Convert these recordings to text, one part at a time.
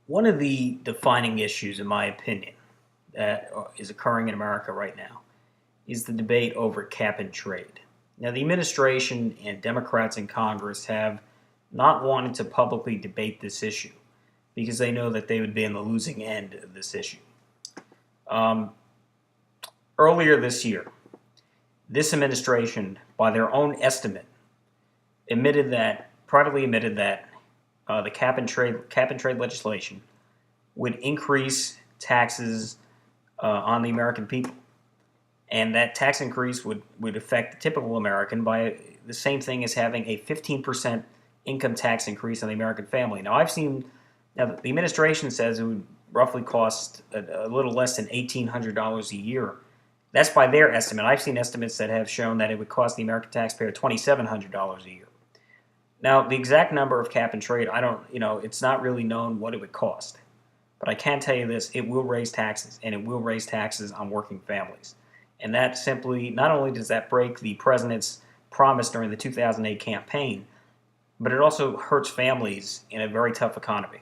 One of the defining issues, in my opinion, that is occurring in America right now is the debate over cap and trade. Now, the administration and Democrats in Congress have not wanted to publicly debate this issue because they know that they would be on the losing end of this issue. Um, Earlier this year, this administration, by their own estimate, privately admitted that the cap and trade legislation would increase taxes on the American people, and that tax increase would affect the typical American by the same thing as having a 15% income tax increase on the American family. Now the administration says it would roughly cost a little less than $1,800 a year. That's by their estimate. I've seen estimates that have shown that it would cost the American taxpayer $2,700 a year. Now, the exact number of cap and trade, I don't, it's not really known what it would cost. But I can tell you this, it will raise taxes, and it will raise taxes on working families. And that simply, not only does that break the president's promise during the 2008 campaign, but it also hurts families in a very tough economy.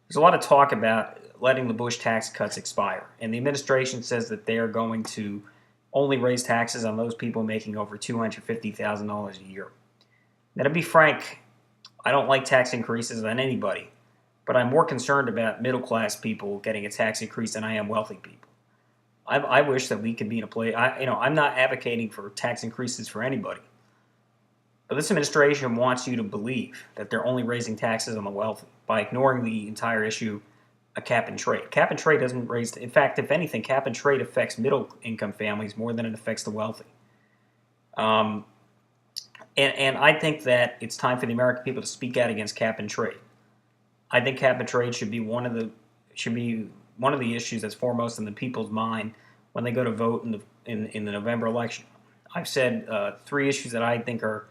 There's a lot of talk about letting the Bush tax cuts expire, and the administration says that they are going to only raise taxes on those people making over $250,000 a year. Now, to be frank, I don't like tax increases on anybody, but I'm more concerned about middle class people getting a tax increase than I am wealthy people. I wish that we could be in a place. I'm not advocating for tax increases for anybody, but this administration wants you to believe that they're only raising taxes on the wealthy by ignoring the entire issue of cap and trade. Cap and trade doesn't raise. In fact, if anything, cap and trade affects middle income families more than it affects the wealthy. Um, and I think that it's time for the American people to speak out against cap and trade. I think cap and trade should be one of the issues that's foremost in the people's mind when they go to vote in the November election. I've said three issues that I think are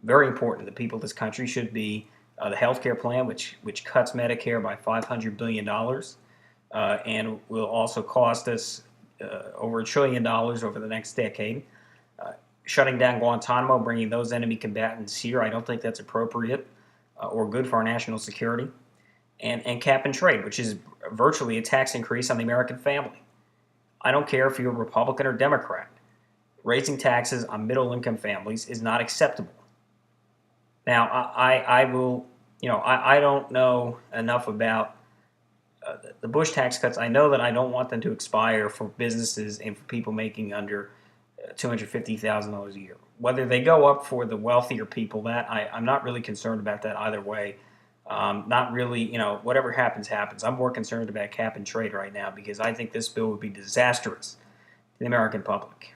very important to the people of this country should be the health care plan, which cuts Medicare by $500 billion, and will also cost us over $1 trillion over the next decade. Uh, Shutting down Guantanamo, bringing those enemy combatants here, I don't think that's appropriate or good for our national security. And cap and trade, which is virtually a tax increase on the American family. I don't care if you're a Republican or Democrat. Raising taxes on middle income families is not acceptable. Now, I will, I don't know enough about the Bush tax cuts. I know that I don't want them to expire for businesses and for people making under $250,000 a year. Whether they go up for the wealthier people, I'm not really concerned about that either way. Not really, whatever happens, happens. I'm more concerned about cap and trade right now because I think this bill would be disastrous to the American public.